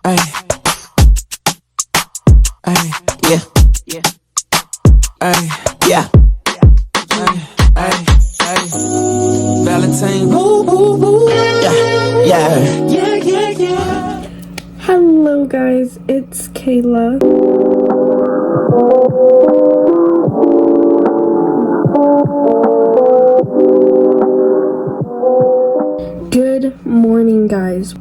Ay, ay, yeah, ay, yeah, ay, ay, Valentine, woo, woo, woo, yeah. Hello guys, it's Kayla. Good morning guys.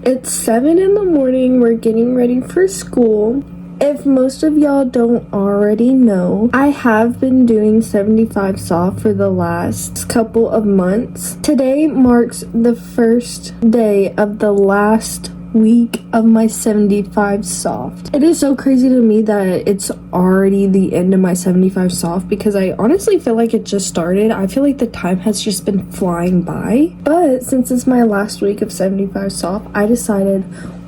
It's 7 in the morning. We're getting ready for school. If most of y'all don't already know, I have been doing 75 soft for the last couple of months. Today marks the first day of the last week of my 75 soft. It is so crazy to me that it's already the end of my 75 soft because I honestly feel like it just started. I feel like the time has just been flying by. But since it's my last week of 75 soft, I decided,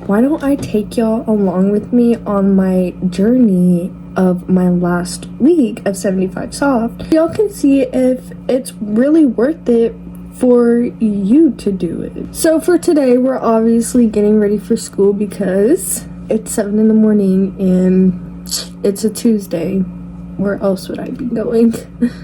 why don't I take y'all along with me on my journey of my last week of 75 soft. Y'all can see if it's really worth it for you to do it. So for today, we're obviously getting ready for school because it's 7 in the morning and it's a Tuesday. Where else would I be going?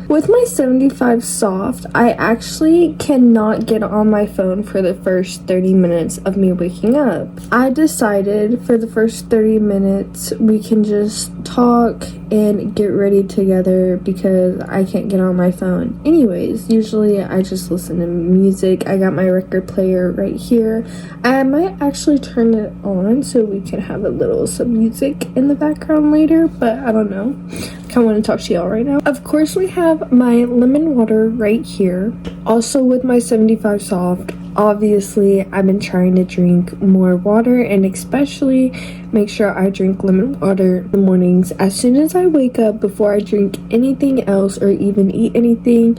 With my 75 soft, I actually cannot get on my phone for the first 30 minutes of me waking up. I decided for the first 30 minutes we can just talk and get ready together because I can't get on my phone. Anyways, usually I just listen to music. I got my record player right here. I might actually turn it on so we can have a little some music in the background later, but I don't know. I kind of want to talk to y'all right now. Of course, we have my lemon water right here. Also with my 75 soft, obviously I've been trying to drink more water and especially make sure I drink lemon water in the mornings as soon as I wake up. Before I drink anything else or even eat anything,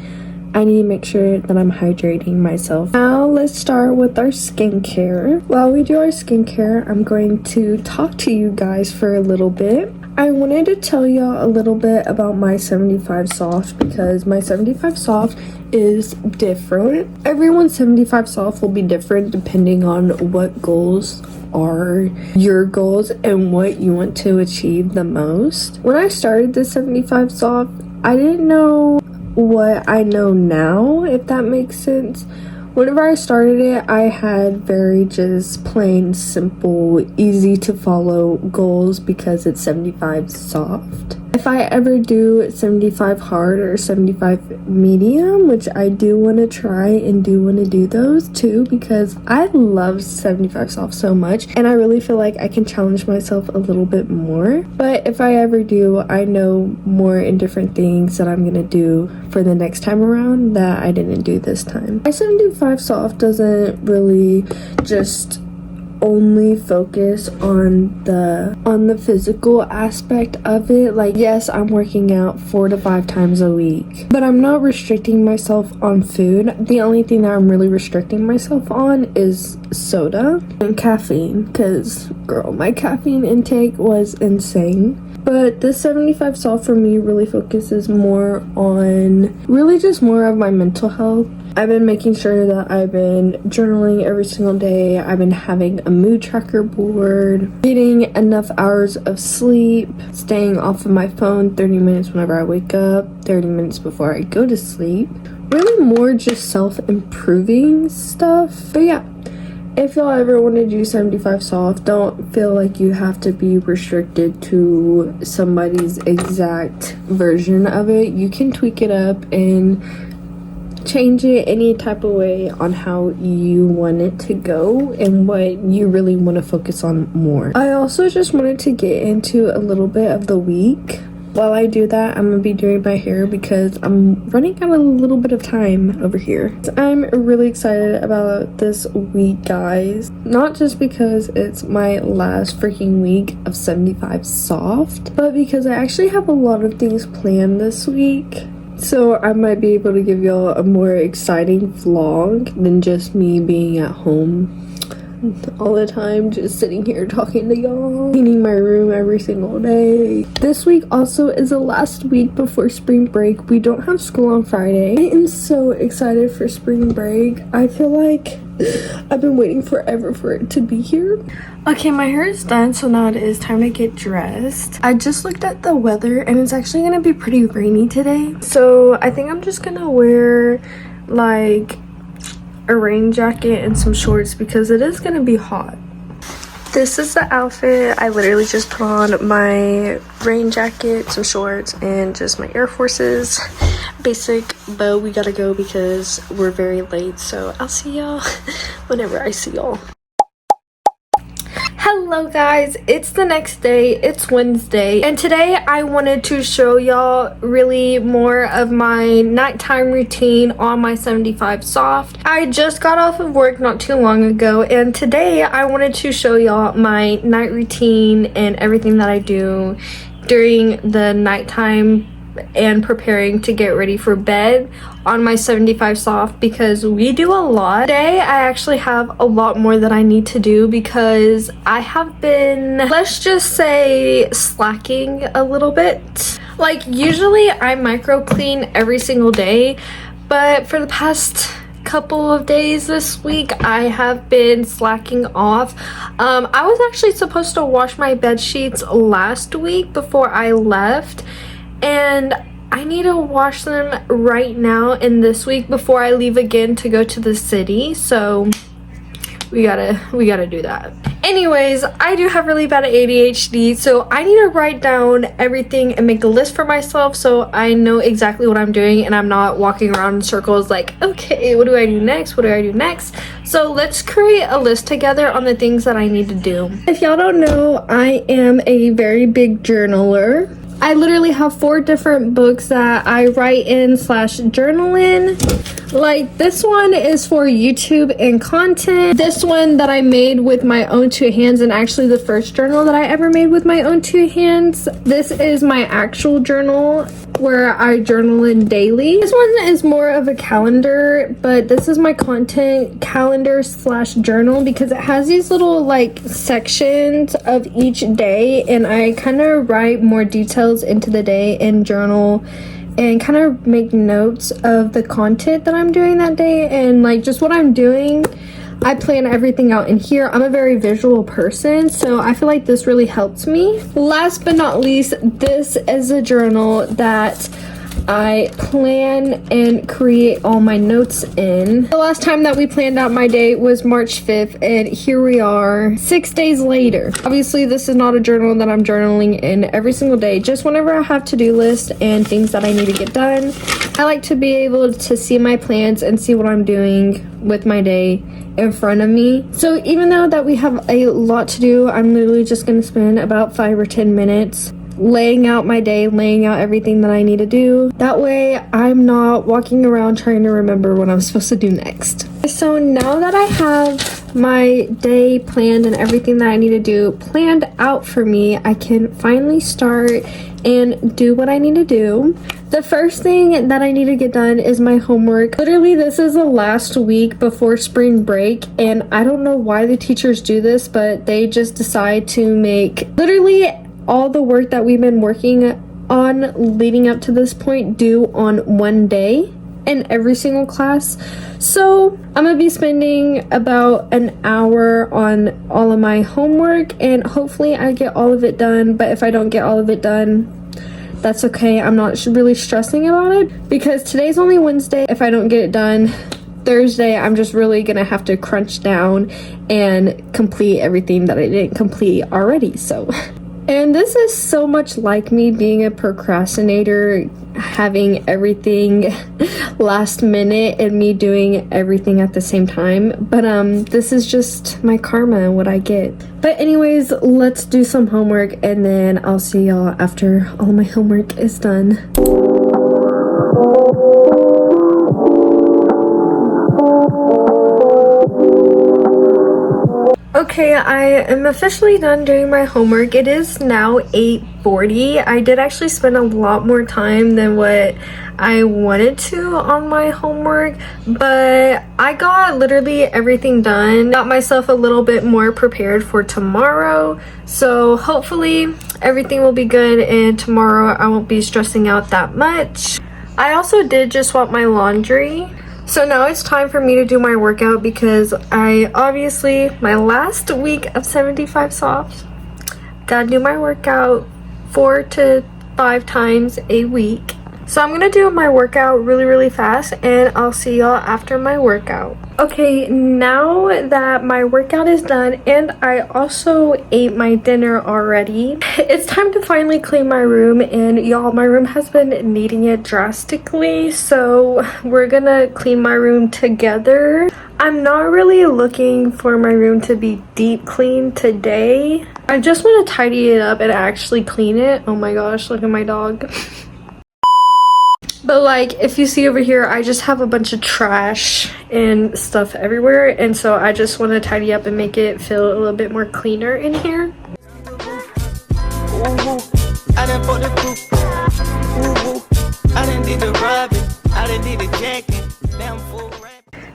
I need to make sure that I'm hydrating myself. Now let's start with our skincare. While we do our skincare, I'm going to talk to you guys for a little bit. I wanted to tell y'all a little bit about my 75 soft because my 75 soft is different. Everyone's 75 soft will be different depending on what goals are your goals and what you want to achieve the most. When I started the 75 soft, I didn't know what I know now, if that makes sense. Whenever I started it, I had very just plain simple, easy to follow goals because it's 75 soft. If I ever do 75 hard or 75 medium, which I do want to try and do want to do those too because I love 75 soft so much and I really feel like I can challenge myself a little bit more. But if I ever do, I know more in different things that I'm gonna do for the next time around that I didn't do this time. My 75 soft doesn't really just only focus on the physical aspect of it. Like, yes, I'm working out 4 to 5 times a week, but I'm not restricting myself on food. The only thing that I'm really restricting myself on is soda and caffeine because girl, my caffeine intake was insane. But this 75 soft for me really focuses more on really just more of my mental health. I've been making sure that I've been journaling every single day. I've been having a mood tracker board, getting enough hours of sleep, staying off of my phone 30 minutes whenever I wake up, 30 minutes before I go to sleep. Really more just self-improving stuff. But yeah, if y'all ever want to do 75 soft, don't feel like you have to be restricted to somebody's exact version of it. You can tweak it up and change it any type of way on how you want it to go and what you really want to focus on more. I also just wanted to get into a little bit of the week. While I do that, I'm gonna be doing my hair because I'm running out of a little bit of time over here. I'm really excited about this week, guys. Not just because it's my last freaking week of 75 soft, but because I actually have a lot of things planned this week. So I might be able to give y'all a more exciting vlog than just me being at home all the time, just sitting here talking to y'all, cleaning my room every single day. This week also is the last week before spring break. We don't have school on Friday. I am so excited for spring break. I feel like I've been waiting forever for it to be here. Okay, my hair is done, so now it is time to get dressed. I just looked at the weather and it's actually gonna be pretty rainy today. So I think I'm just gonna wear like a rain jacket and some shorts because it is gonna be hot. This is the outfit. I literally just put on my rain jacket, some shorts, and just my Air Forces. Basic, but we gotta go because we're very late. So I'll see y'all whenever I see y'all. Hello guys, it's the next day. It's Wednesday, and today I wanted to show y'all really more of my nighttime routine on my 75 soft. I just got off of work not too long ago, and today I wanted to show y'all my night routine and everything that I do during the nighttime and preparing to get ready for bed on my 75 soft, because we do a lot. Today I actually have a lot more that I need to do because I have been, let's just say, slacking a little bit. Like, usually I micro clean every single day, but for the past couple of days this week I have been slacking off. I was actually supposed to wash my bed sheets last week before I left, and I need to wash them right now in this week before I leave again to go to the city. So we gotta do that. Anyways, I do have really bad ADHD, so I need to write down everything and make a list for myself so I know exactly what I'm doing and I'm not walking around in circles like, okay, what do I do next? What do I do next? So let's create a list together on the things that I need to do. If y'all don't know, I am a very big journaler. I literally have 4 different books that I write in / journal in. Like, this one is for YouTube and content. This one that I made with my own 2 hands, and actually the first journal that I ever made with my own 2 hands. This is my actual journal where I journal in daily. This one is more of a calendar, but this is my content calendar / journal because it has these little like sections of each day, and I kind of write more details into the day and journal and kind of make notes of the content that I'm doing that day and like just what I'm doing. I plan everything out in here. I'm a very visual person, so I feel like this really helps me. Last but not least, this is a journal that I plan and create all my notes in. The last time that we planned out my day was March 5th, and here we are 6 days later. Obviously, this is not a journal that I'm journaling in every single day, just whenever I have to-do lists and things that I need to get done. I like to be able to see my plans and see what I'm doing with my day in front of me. So even though that we have a lot to do, I'm literally just going to spend about 5 or 10 minutes laying out my day, laying out everything that I need to do. That way I'm not walking around trying to remember what I'm supposed to do next. So now that I have my day planned and everything that I need to do planned out for me, I can finally start and do what I need to do. The first thing that I need to get done is my homework. Literally, this is the last week before spring break, and I don't know why the teachers do this, but they just decide to make literally all the work that we've been working on leading up to this point due on one day in every single class. So I'm gonna be spending about an hour on all of my homework, and hopefully I get all of it done. But if I don't get all of it done, that's okay. I'm not really stressing about it because today's only Wednesday. If I don't get it done Thursday, I'm just really gonna have to crunch down and complete everything that I didn't complete already. So and this is so much like me being a procrastinator, having everything last minute and me doing everything at the same time. But this is just my karma and what I get. But anyways, let's do some homework and then I'll see y'all after all my homework is done. Okay, I am officially done doing my homework. It is now 8 40. I did actually spend a lot more time than what I wanted to on my homework, but I got literally everything done. Got myself a little bit more prepared for tomorrow, so hopefully everything will be good and tomorrow I won't be stressing out that much. I also did just swap my laundry. So now it's time for me to do my workout because I obviously, my last week of 75 softs, gotta do my workout 4 to 5 times a week. So I'm gonna do my workout really fast and I'll see y'all after my workout. Okay, now that my workout is done and I also ate my dinner already, it's time to finally clean my room, and y'all, my room has been needing it drastically, so we're gonna clean my room together. I'm not really looking for my room to be deep clean today. I just want to tidy it up and actually clean it. Oh my gosh, look at my dog. But like, if you see over here, I just have a bunch of trash and stuff everywhere, and so I just want to tidy up and make it feel a little bit more cleaner in here.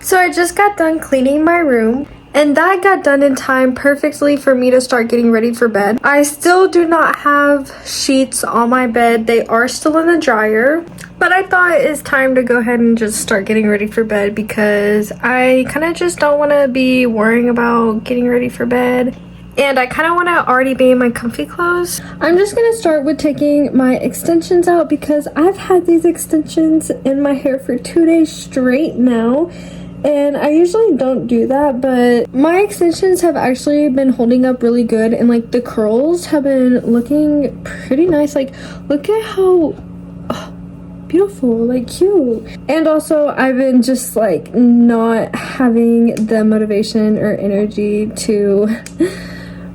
So I just got done cleaning my room, and that got done in time perfectly for me to start getting ready for bed. I still do not have sheets on my bed. They are still in the dryer, but I thought it's time to go ahead and just start getting ready for bed because I kind of just don't want to be worrying about getting ready for bed. And I kind of want to already be in my comfy clothes. I'm just going to start with taking my extensions out because I've had these extensions in my hair for 2 days straight now. And I usually don't do that, but my extensions have actually been holding up really good, and like the curls have been looking pretty nice. Like, look at how beautiful, like cute. And also I've been just like not having the motivation or energy to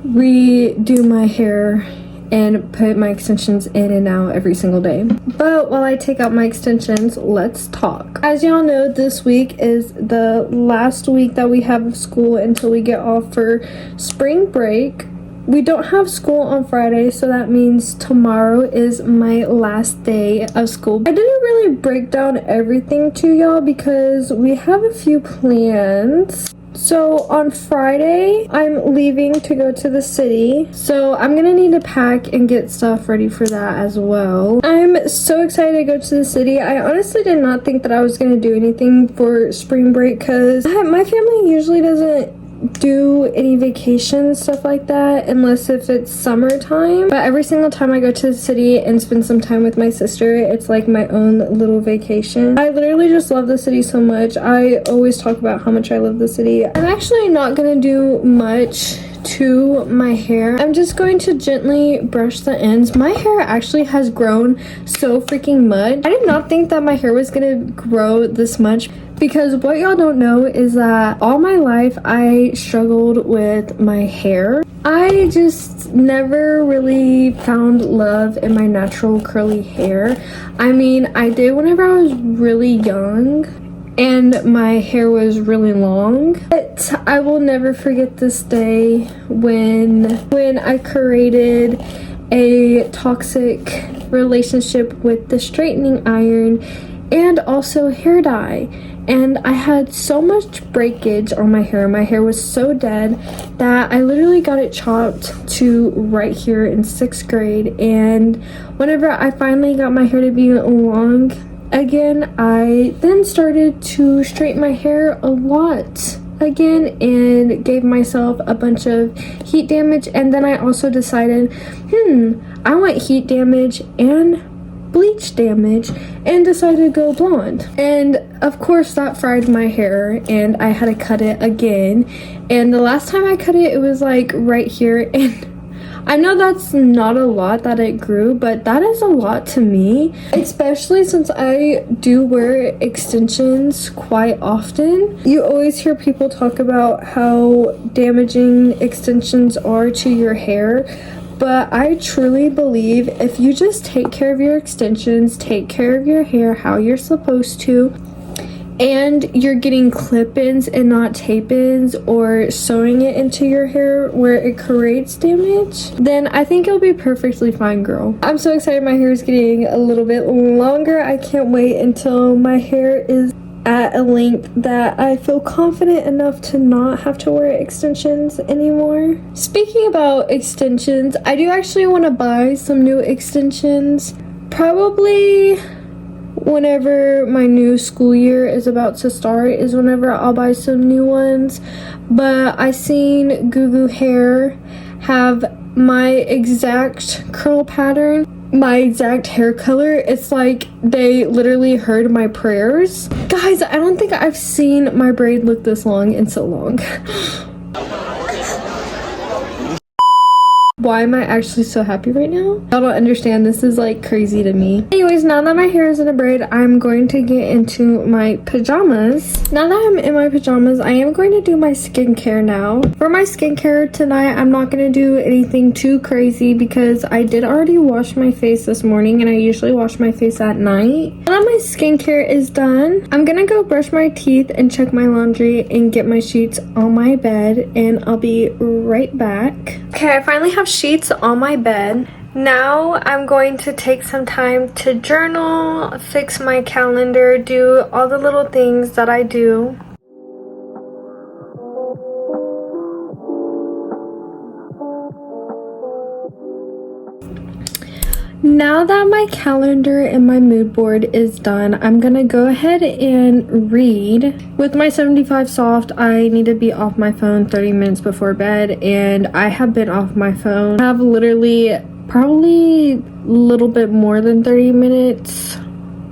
redo my hair and put my extensions in and out every single day. But while I take out my extensions, let's talk. As y'all know, this week is the last week that we have of school until we get off for spring break. We don't have school on Friday, so that means tomorrow is my last day of school. I didn't really break down everything to y'all because we have a few plans. So on Friday, I'm leaving to go to the city. So I'm gonna need to pack and get stuff ready for that as well. I'm so excited to go to the city. I honestly did not think that I was gonna do anything for spring break because my family usually doesn't do any vacation stuff like that unless if it's summertime. But every single time I go to the city and spend some time with my sister, it's like my own little vacation. I literally just love the city so much. I always talk about how much I love the city. I'm actually not gonna do much to my hair. I'm just going to gently brush the ends. My hair actually has grown so freaking much. I did not think that my hair was gonna grow this much, because what y'all don't know is that all my life I struggled with my hair. I just never really found love in my natural curly hair. I mean, I did whenever I was really young and my hair was really long, but I will never forget this day when I created a toxic relationship with the straightening iron and also hair dye. And I had so much breakage on my hair. My hair was so dead that I literally got it chopped to right here in 6th grade. And whenever I finally got my hair to be long again, I then started to straighten my hair a lot again and gave myself a bunch of heat damage. And then I also decided, I want heat damage and bleach damage, and decided to go blonde. And of course that fried my hair and I had to cut it again. And the last time I cut it, it was like right here, and I know that's not a lot that it grew, but that is a lot to me, especially since I do wear extensions quite often. You always hear people talk about how damaging extensions are to your hair, but I truly believe if you just take care of your extensions, take care of your hair how you're supposed to, and you're getting clip-ins and not tape-ins or sewing it into your hair where it creates damage, then I think it'll be perfectly fine, girl. I'm so excited. My hair is getting a little bit longer. I can't wait until my hair is at a length that I feel confident enough to not have to wear extensions anymore. Speaking about extensions, I do actually want to buy some new extensions. Probably whenever my new school year is about to start is whenever I'll buy some new ones. But I seen 𝑤𝑒𝑒𝑘 hair have my exact curl pattern, my exact hair color. It's like they literally heard my prayers. Guys, I don't think I've seen my braid look this long in so long. Why am I actually so happy right now? Y'all don't understand. This is like crazy to me. Anyways, now that my hair is in a braid, I'm going to get into my pajamas. Now that I'm in my pajamas, I am going to do my skincare now. For my skincare tonight, I'm not going to do anything too crazy because I did already wash my face this morning, and I usually wash my face at night. Now that my skincare is done, I'm going to go brush my teeth and check my laundry and get my sheets on my bed, and I'll be right back. Okay, I finally have sheets on my bed. Now I'm going to take some time to journal, fix my calendar, do all the little things that I do. Now that my calendar and my mood board is done, I'm gonna go ahead and read. With my 75 soft, I need to be off my phone 30 minutes before bed, and I have been off my phone. I have literally probably a little bit more than 30 minutes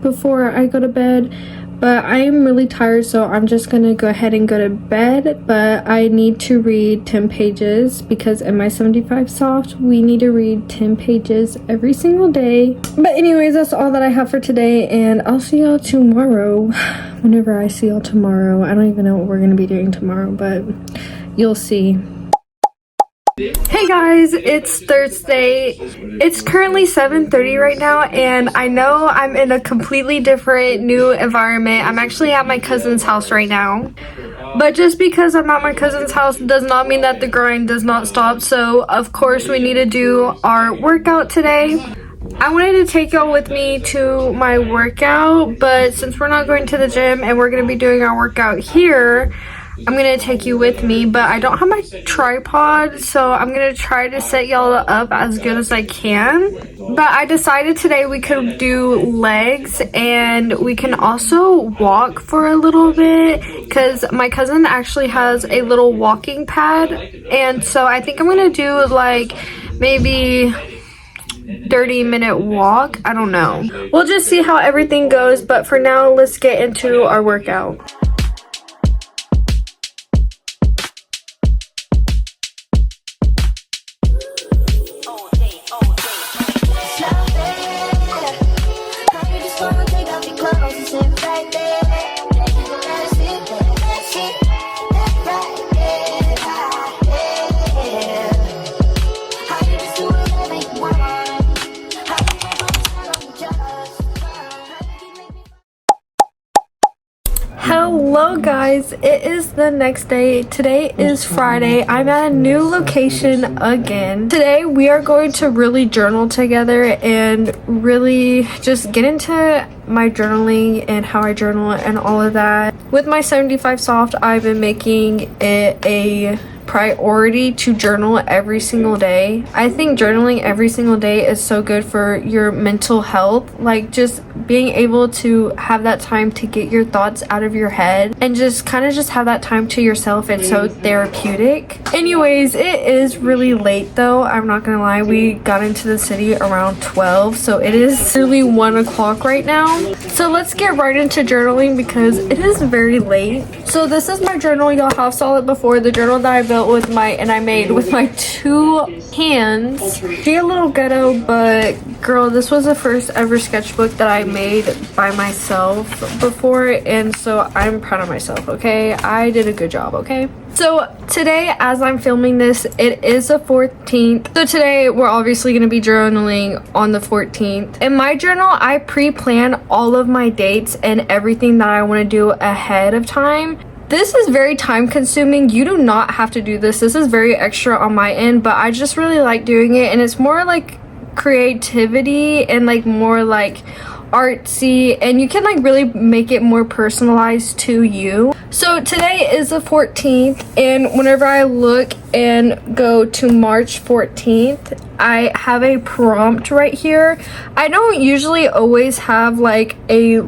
before I go to bed. But I am really tired, so I'm just gonna go ahead and go to bed. But I need to read 10 pages because in my 75 soft, we need to read 10 pages every single day. But anyways, that's all that I have for today, and I'll see y'all tomorrow. Whenever I see y'all tomorrow. I don't even know what we're gonna be doing tomorrow, but you'll see. Hey guys, it's Thursday. It's currently 7:30 right now, and I know I'm in a completely different new environment. I'm actually at my cousin's house right now. But just because I'm at my cousin's house does not mean that the grind does not stop. So of course we need to do our workout today. I wanted to take y'all with me to my workout, but since we're not going to the gym and we're going to be doing our workout here, I'm gonna take you with me. But I don't have my tripod, so I'm gonna try to set y'all up as good as I can. But I decided today we could do legs, and we can also walk for a little bit because my cousin actually has a little walking pad, and so I think I'm gonna do like maybe 30-minute walk. I don't know, we'll just see how everything goes. But for now, let's get into our workout. Hello guys, it is the next day. Today is Friday. I'm at a new location again. Today we are going to really journal together and really just get into my journaling and how I journal and all of that. With my 75 soft, I've been making it a priority to journal every single day. I think journaling every single day is so good for your mental health. Like just being able to have that time to get your thoughts out of your head and just kind of just have that time to yourself. It's so therapeutic. Anyways, it is really late though. I'm not gonna lie. We got into the city around 12, so it is really 1 o'clock right now. So let's get right into journaling because it is very late. So this is my journal. Y'all have saw it before. The journal that I built with I made with my 2 hands. She a little ghetto, but girl, this was the first ever sketchbook that I made by myself before, and so I'm proud of myself. Okay, I did a good job. Okay, So today, as I'm filming this, it is the 14th. So today, we're obviously going to be journaling on the 14th. In my journal, I pre-plan all of my dates and everything that I want to do ahead of time. This is very time consuming. You do not have to do this. This is very extra on my end, but I just really like doing it, and it's more like creativity and like more like artsy, and you can like really make it more personalized to you. So today is the 14th, and whenever I look and go to March 14th, I have a prompt right here. I don't usually always have like a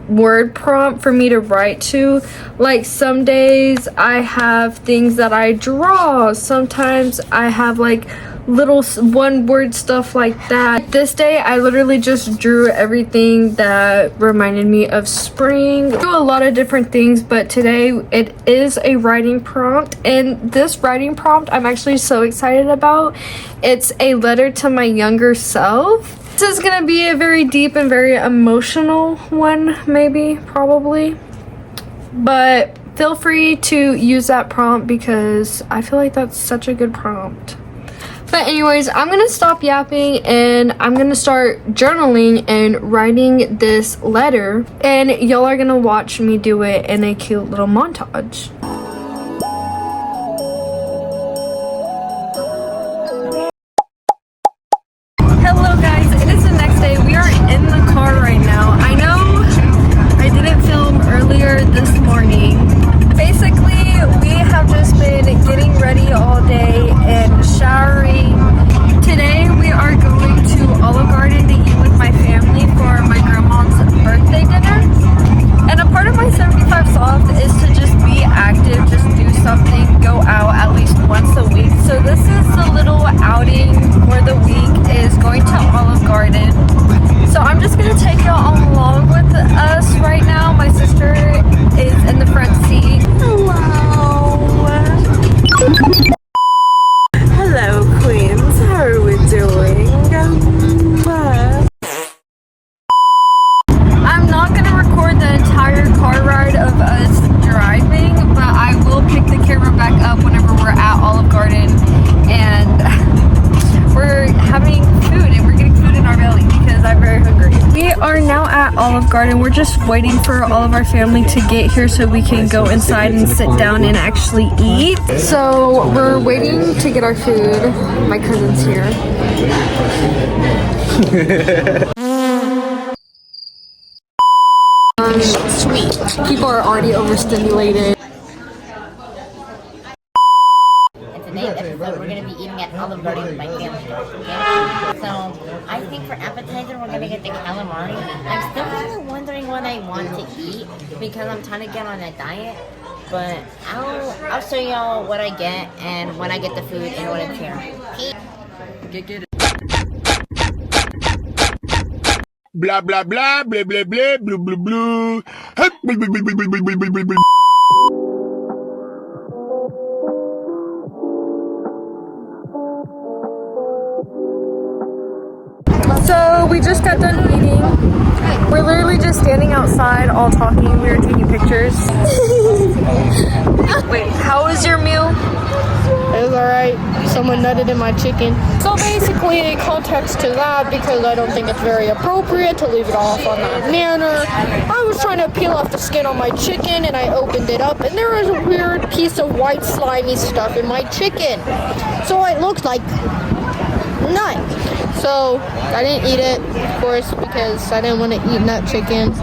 word prompt for me to write to. Like some days I have things that I draw, sometimes I have like little one word stuff like that. This day I literally just drew everything that reminded me of spring. I do a lot of different things, but today it is a writing prompt, and this writing prompt I'm actually so excited about. It's a letter to my younger self. This is gonna be a very deep and very emotional one, maybe, probably, but feel free to use that prompt because I feel like that's such a good prompt. But anyways, I'm gonna stop yapping and I'm gonna start journaling and writing this letter, and y'all are gonna watch me do it in a cute little montage. Hello guys, it is the next day. We are in the car right now. I know I didn't film earlier this morning. Basically, we have just been getting ready all day and showering. Today we are going to Olive Garden to eat with my family for my grandma's birthday dinner. And a part of my 75 soft is to just be active, just do something, go out at least once a week. So this is the little outing for the week, is going to Olive Garden. So I'm just gonna take y'all along with us right now. My sister is in the front seat. Hello, queens. How are we doing? I'm not gonna record the entire car ride of us driving, but I will pick the camera back up whenever we're at Olive Garden and we're having food and we're getting food in our belly because I'm very hungry. We are now at Olive Garden. We're just waiting for all of our family to get here so we can go inside and sit down and actually eat. So we're waiting to get our food. My cousin's here. Sweet. People are already overstimulated. Today's episode, we're going to be eating at Olive Garden with my family, okay? So, I think for appetizer, we're going to get the calamari. I'm still kind of wondering what I want to eat because I'm trying to get on a diet. But I'll show y'all what I get and when I get the food and when it's here. Get it. Blah blah blah blah blah blah blue blue blue. So we just got done eating. We're literally just standing outside all talking. We were taking pictures. Wait, how was your meal? It was alright. Someone nutted in my chicken. So basically, context to that, because I don't think it's very appropriate to leave it off on that manner. I was trying to peel off the skin on my chicken, and I opened it up, and there was a weird piece of white slimy stuff in my chicken. So it looked like nut. So I didn't eat it, of course, because I didn't want to eat nut chicken.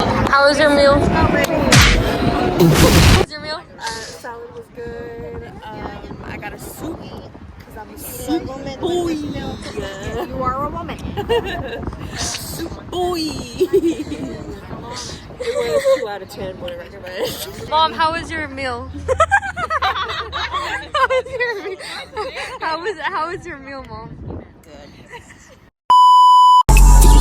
How was your meal? How was your meal? Salad was good. I got a soup because I'm a soup boy. You are a woman. Soup boy. It was 2 out of 10. Would recommend. Mom, how was your meal? How was your meal, Mom?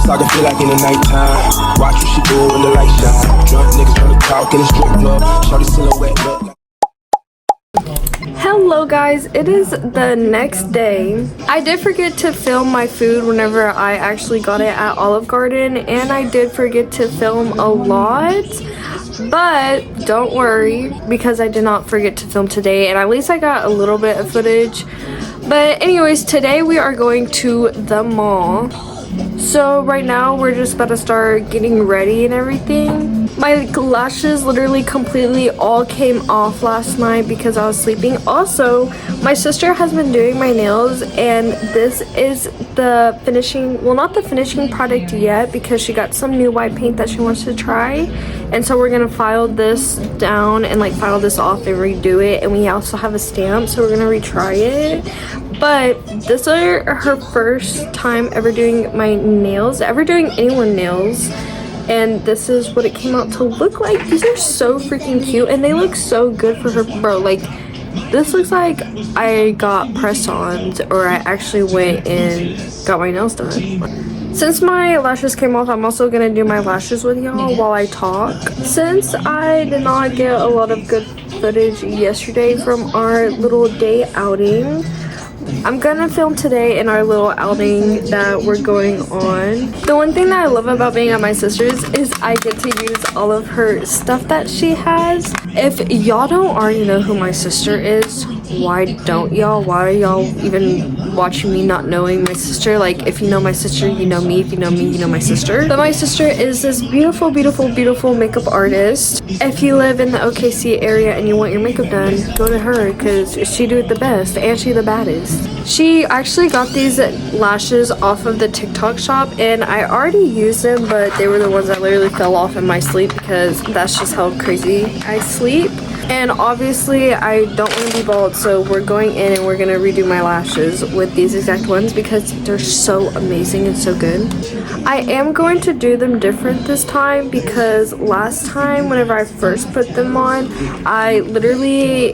So I can feel like in the nighttime. Watch what she do when the light shine. Drunk niggas trying to talk in the strip club. Show the silhouette look like. Hello guys, it is the next day. I did forget to film my food whenever I actually got it at Olive Garden, and I did forget to film a lot. But don't worry, because I did not forget to film today, and at least I got a little bit of footage. But anyways, today we are going to the mall. So right now we're just about to start getting ready and everything. My lashes literally completely all came off last night because I was sleeping. Also, my sister has been doing my nails, and this is the finishing, well, not the finishing product yet, because she got some new white paint that she wants to try. And so we're gonna file this down and like file this off and redo it. And we also have a stamp, so we're gonna retry it. But this is her first time ever doing my nails, ever doing anyone's nails. And this is what it came out to look like. These are so freaking cute, and they look so good for her. Bro, like, this looks like I got press-ons, or I actually went and got my nails done. Since my lashes came off, I'm also gonna do my lashes with y'all while I talk. Since I did not get a lot of good footage yesterday from our little day outing, I'm gonna film today in our little outing that we're going on. The one thing that I love about being at my sister's is I get to use all of her stuff that she has. If y'all don't already know who my sister is, why don't y'all? Why are y'all even watching me not knowing my sister? Like, if you know my sister, you know me. If you know me, you know my sister. But my sister is this beautiful, beautiful, beautiful makeup artist. If you live in the OKC area and you want your makeup done, go to her, because she do it the best and she the baddest. She actually got these lashes off of the TikTok shop, and I already used them, but they were the ones that literally fell off in my sleep, because that's just how crazy I sleep. And obviously I don't want to be bald, so we're going in and we're gonna redo my lashes with these exact ones because they're so amazing and so good. I am going to do them different this time, because last time whenever I first put them on, I literally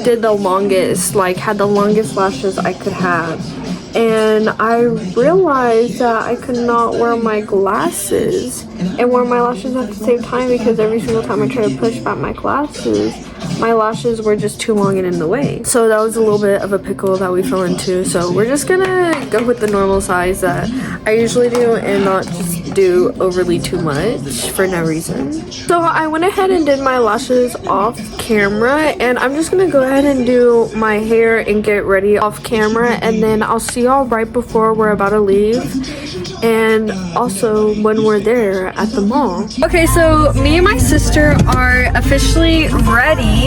did the longest, like had the longest lashes I could have. And I realized that I could not wear my glasses and wear my lashes at the same time, because every single time I try to push back my glasses, my lashes were just too long and in the way. So that was a little bit of a pickle that we fell into. So we're just gonna go with the normal size that I usually do and not just do overly too much for no reason. So I went ahead and did my lashes off camera, and I'm just gonna go ahead and do my hair and get ready off camera, and then I'll see y'all right before we're about to leave, and also when we're there at the mall. Okay, so me and my sister are officially ready.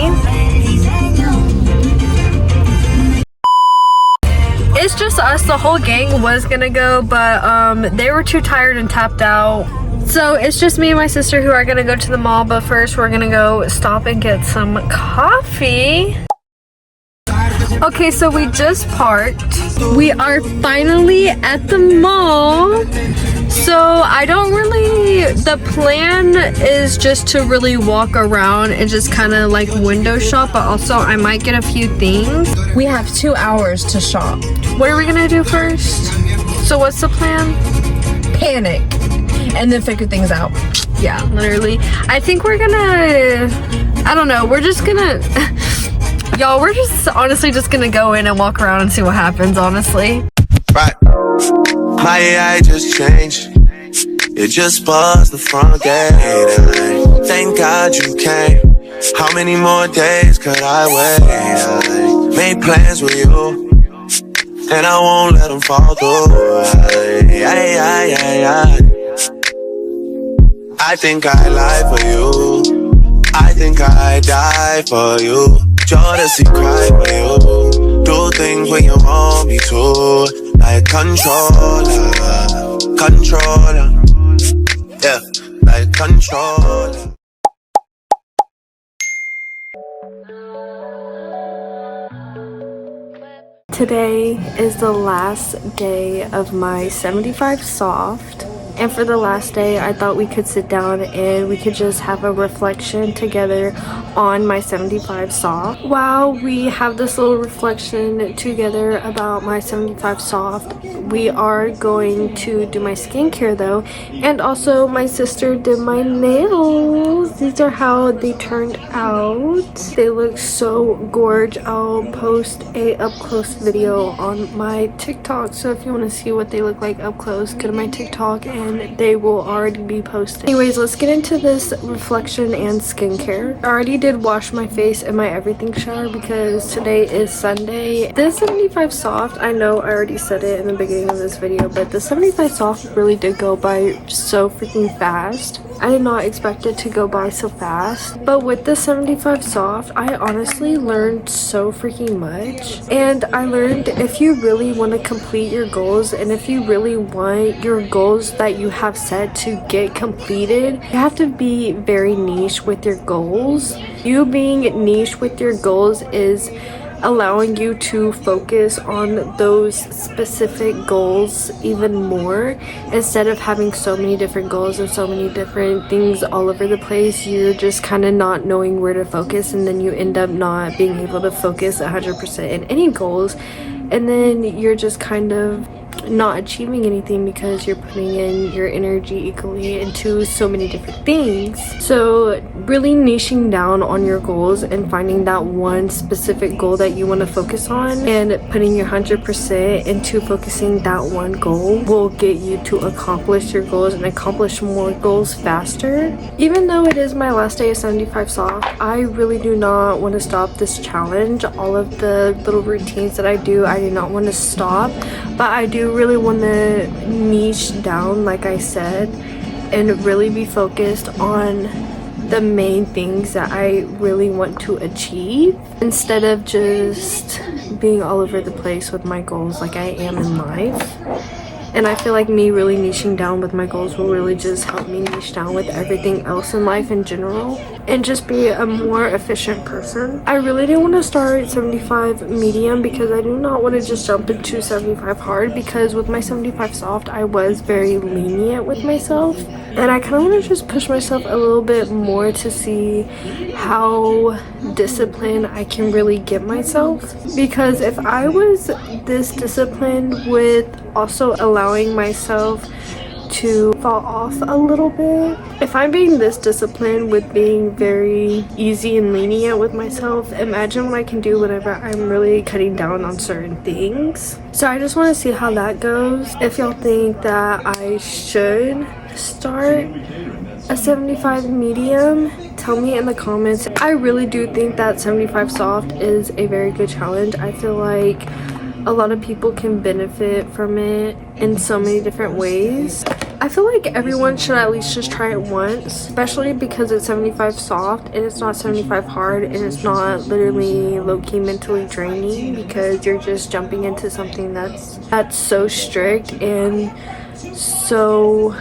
It's just us. The whole gang was gonna go, but they were too tired and tapped out. So it's just me and my sister who are gonna go to the mall, but first we're gonna go stop and get some coffee. Okay, so we just parked. We are finally at the mall. So I don't really, the plan is just to really walk around and just kind of like window shop, but also I might get a few things. We have 2 hours to shop. What are we gonna do first? So what's the plan? Panic. And then figure things out. Yeah, literally. I think we're gonna, I don't know, we're just gonna, y'all, we're just honestly just gonna go in and walk around and see what happens, honestly. Right. My AI just changed. It just buzzed the front gate. Thank God you came. How many more days could I wait? Made plans with you, and I won't let them fall through. I think I lie for you. I think I die for you. Jealousy cry for you. Do things when you want me to. Like controller. Controller. Yeah, like controller. Today is the last day of my 75 soft, and for the last day I thought we could sit down and we could just have a reflection together on my 75 soft. While we have this little reflection together about my 75 soft, we are going to do my skincare though, and also my sister did my nails. These are how they turned out. They look so gorgeous. I'll post a up close video on my TikTok, so if you want to see what they look like up close, go to my TikTok and and they will already be posted. Anyways, let's get into this reflection and skincare. I already did wash my face in my everything shower because today is Sunday. This 75 Soft, I know I already said it in the beginning of this video, but the 75 Soft really did go by so freaking fast. I did not expect it to go by so fast, but with the 75 Soft, I honestly learned so freaking much. And I learned if you really want to complete your goals, and if you really want your goals that you have set to get completed, you have to be very niche with your goals. You being niche with your goals is allowing you to focus on those specific goals even more. Instead of having so many different goals and so many different things all over the place, you're just kind of not knowing where to focus, and then you end up not being able to focus 100% in any goals, and then you're just kind of not achieving anything because you're putting in your energy equally into so many different things. So really niching down on your goals and finding that one specific goal that you want to focus on and putting your 100% into focusing that one goal will get you to accomplish your goals and accomplish more goals faster. Even though it is my last day of 75 Soft, I really do not want to stop this challenge. All of the little routines that I do not want to stop, but I do really want to niche down, like I said, and really be focused on the main things that I really want to achieve, instead of just being all over the place with my goals like I am in life. And I feel like me really niching down with my goals will really just help me niche down with everything else in life in general and just be a more efficient person. I really didn't want to start 75 medium because I do not want to just jump into 75 hard, because with my 75 Soft I was very lenient with myself, and I kind of want to just push myself a little bit more to see how disciplined I can really get myself. Because if I was this disciplined with also allowing myself to fall off a little bit, if I'm being this disciplined with being very easy and lenient with myself, imagine what I can do whenever I'm really cutting down on certain things. So I just want to see how that goes. If y'all think that I should start a 75 medium, tell me in the comments. I really do think that 75 Soft is a very good challenge. I feel like a lot of people can benefit from it in so many different ways. I feel like everyone should at least just try it once, especially because it's 75 Soft and it's not 75 hard, and it's not literally low-key mentally draining because you're just jumping into something that's so strict and so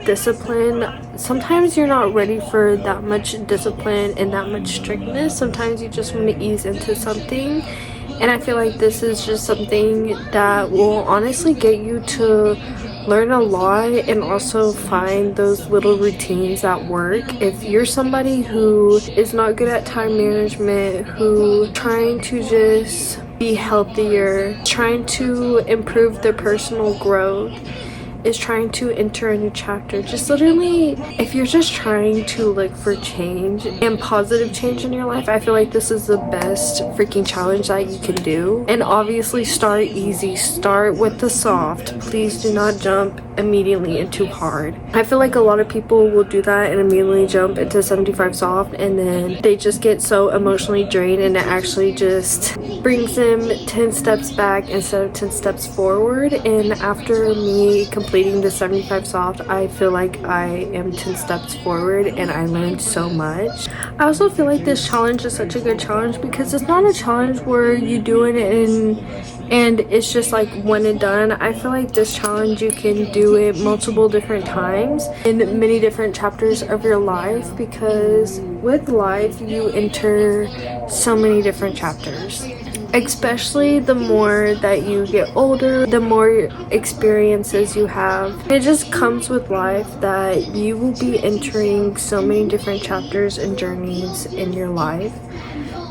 discipline. Sometimes you're not ready for that much discipline and that much strictness. Sometimes you just want to ease into something, and I feel like this is just something that will honestly get you to learn a lot and also find those little routines that work. If you're somebody who is not good at time management, who trying to just be healthier, trying to improve their personal growth, is trying to enter a new chapter, just literally, if you're just trying to look for change and positive change in your life, I feel like this is the best freaking challenge that you can do. And obviously start easy, start with the soft. Please do not jump immediately into hard. I feel like a lot of people will do that and immediately jump into 75 Soft, and then they just get so emotionally drained, and it actually just brings them 10 steps back instead of 10 steps forward. And after me completing the 75 Soft, I feel like I am 10 steps forward and I learned so much. I also feel like this challenge is such a good challenge because it's not a challenge where you do it and it's just like one and done. I feel like this challenge, you can do it multiple different times in many different chapters of your life, because with life you enter so many different chapters. Especially the more that you get older, the more experiences you have. It just comes with life that you will be entering so many different chapters and journeys in your life.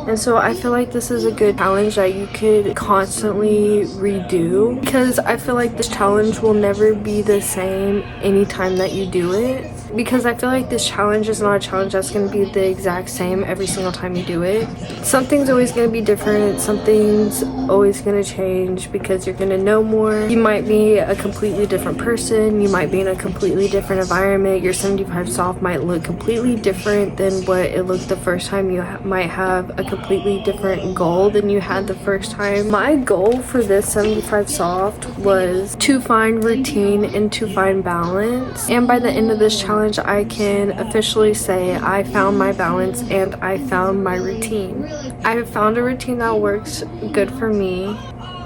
And so I feel like this is a good challenge that you could constantly redo, because I feel like this challenge will never be the same anytime that you do it. because I feel like this challenge is not a challenge that's going to be the exact same every single time you do it. Something's always going to be different. Something's always going to change because you're going to know more. You might be a completely different person. You might be in a completely different environment. Your 75 soft might look completely different than what it looked the first time. You might have a completely different goal than you had the first time. My goal for this 75 soft was to find routine and to find balance, and by the end of this challenge I can officially say I found my balance and I found my routine. I found a routine that works good for me.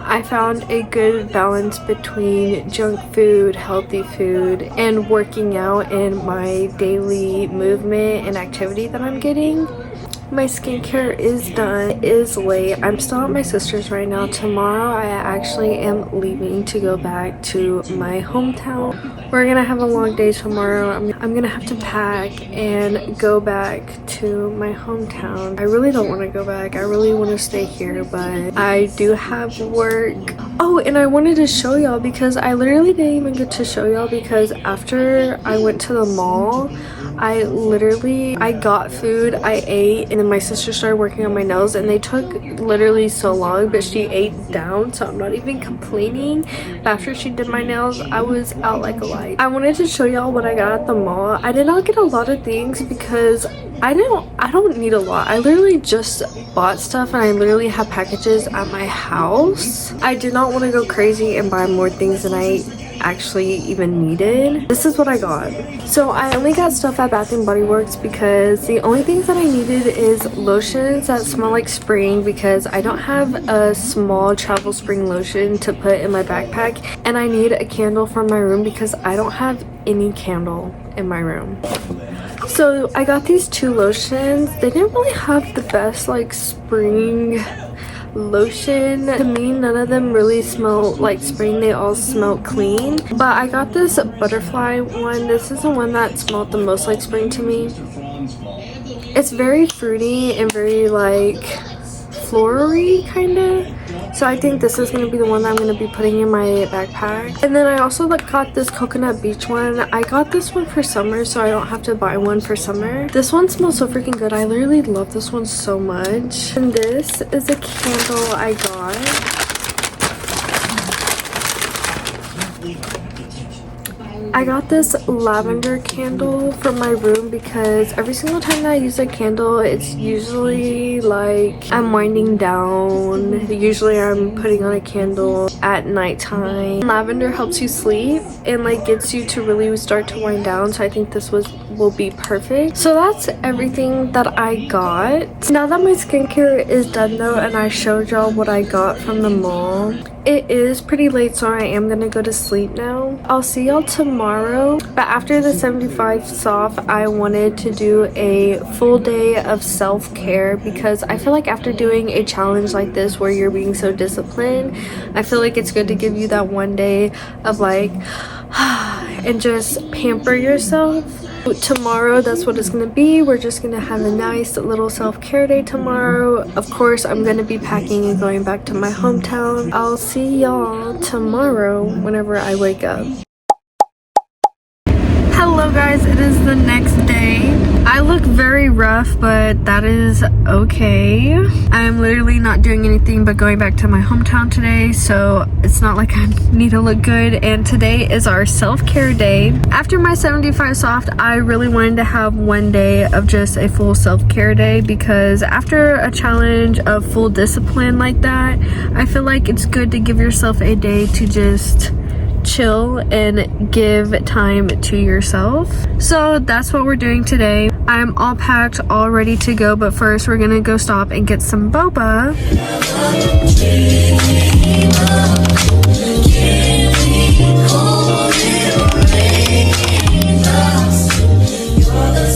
I found a good balance between junk food, healthy food, and working out in my daily movement and activity that I'm getting. My skincare is done. It is late. I'm still at my sister's right now. Tomorrow I actually am leaving to go back to my hometown. We're gonna have a long day tomorrow. I'm gonna have to pack and go back to my hometown. I really don't want to go back. I really want to stay here, but I do have work. Oh, and I wanted to show y'all because I literally didn't even get to show y'all because after I went to the mall, I got food, I ate, and then my sister started working on my nails and they took literally so long, but she ate down, so I'm not even complaining. But after she did my nails, I was out like a light. I wanted to show y'all what I got at the mall. I did not get a lot of things because I don't need a lot. I literally just bought stuff and I literally have packages at my house. I did not want to go crazy and buy more things than I actually even needed. This is what I got. So I only got stuff at Bath and Body Works because the only things that I needed is lotions that smell like spring because I don't have a small travel spring lotion to put in my backpack, and I need a candle for my room because I don't have any candle in my room. So I got these two lotions. They didn't really have the best like spring lotion. To me, none of them really smell like spring. They all smell clean, but I got this butterfly one. This is the one that smelled the most like spring to me. It's very fruity and very like floral-y kind of, so I think this is going to be the one that I'm going to be putting in my backpack. And then I also got this coconut beach one. I got this one for summer so I don't have to buy one for summer. This one smells so freaking good. I literally love this one so much. And this is a candle I got. I got this lavender candle for my room because every single time that I use a candle, it's usually like I'm winding down. Usually I'm putting on a candle at nighttime. Lavender helps you sleep and like gets you to really start to wind down, so I think this will be perfect. So that's everything that I got. Now that my skincare is done though, and I showed y'all what I got from the mall, it is pretty late, so I am gonna go to sleep now. I'll see y'all tomorrow. But after the 75 soft, I wanted to do a full day of self-care because I feel like after doing a challenge like this where you're being so disciplined, I feel like it's good to give you that one day of like and just pamper yourself. Tomorrow, that's what it's gonna be. We're just gonna have a nice little self-care day tomorrow. Of course, I'm gonna be packing and going back to my hometown. I'll see y'all tomorrow whenever I wake up. Hello guys, it is the next day. I look very rough, but that is okay. I'm literally not doing anything but going back to my hometown today, so it's not like I need to look good. And today is our self-care day. After my 75 soft, I really wanted to have one day of just a full self-care day because after a challenge of full discipline like that, I feel like it's good to give yourself a day to just chill and give time to yourself. So that's what we're doing today. I'm all packed, all ready to go, but first we're gonna go stop and get some boba.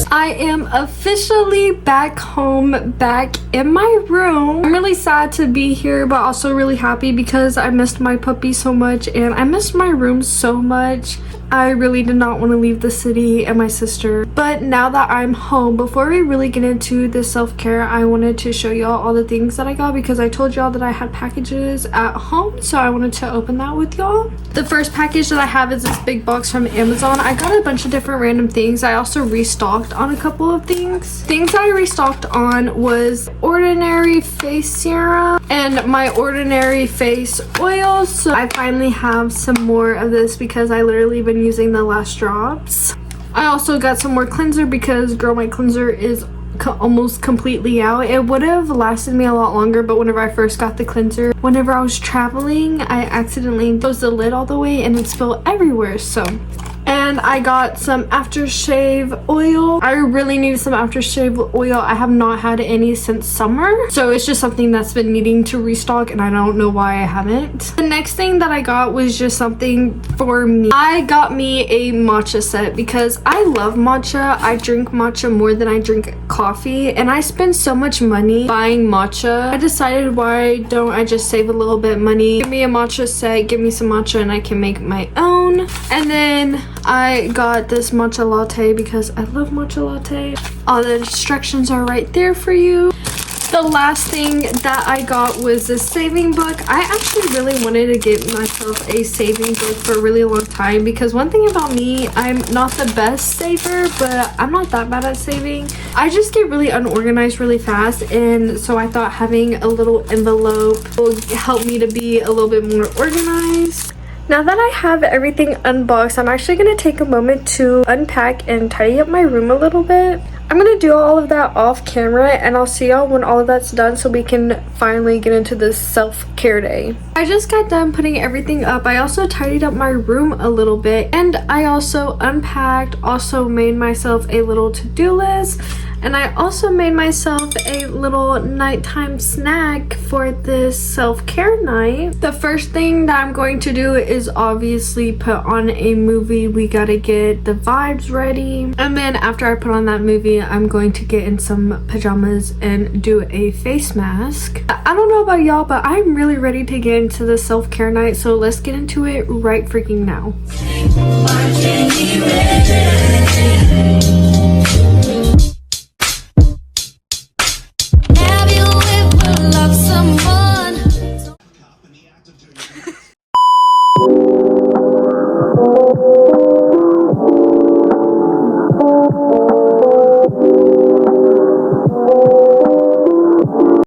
I am officially back home, back in my room. I'm really sad to be here, but also really happy because I missed my puppy so much and I missed my room so much. I really did not want to leave the city and my sister. But now that I'm home, before we really get into the self-care, I wanted to show y'all all the things that I got because I told y'all that I had packages at home, so I wanted to open that with y'all. The first package that I have is this big box from Amazon. I got a bunch of different random things. I also restocked on a couple of things. Things I restocked on was Ordinary Face Serum and my Ordinary Face Oil. So I finally have some more of this because I literally been using the last drops. I also got some more cleanser because girl, my cleanser is almost completely out. It would have lasted me a lot longer, but whenever I first got the cleanser, whenever I was traveling, I accidentally closed the lid all the way and it spilled everywhere. So, and I got some aftershave oil. I really needed some aftershave oil. I have not had any since summer, so it's just something that's been needing to restock and I don't know why I haven't. The next thing that I got was just something for me. I got me a matcha set because I love matcha. I drink matcha more than I drink coffee and I spend so much money buying matcha. I decided, why don't I just save a little bit money, give me a matcha set, give me some matcha and I can make my own. And then I got this matcha latte because I love matcha latte. All the instructions are right there for you. The last thing that I got was this saving book. I actually really wanted to get myself a saving book for a really long time because one thing about me, I'm not the best saver, but I'm not that bad at saving. I just get really unorganized really fast, and so I thought having a little envelope will help me to be a little bit more organized. Now that I have everything unboxed, I'm actually going to take a moment to unpack and tidy up my room a little bit. I'm going to do all of that off camera and I'll see y'all when all of that's done so we can finally get into this self-care day. I just got done putting everything up. I also tidied up my room a little bit and I also unpacked, also made myself a little to-do list, and I also made myself a little nighttime snack for this self-care night. The first thing that I'm going to do is obviously put on a movie. We gotta get the vibes ready. And then after I put on that movie, I'm going to get in some pajamas and do a face mask. I don't know about y'all, but I'm really ready to get into the self-care night. So let's get into it right freaking now.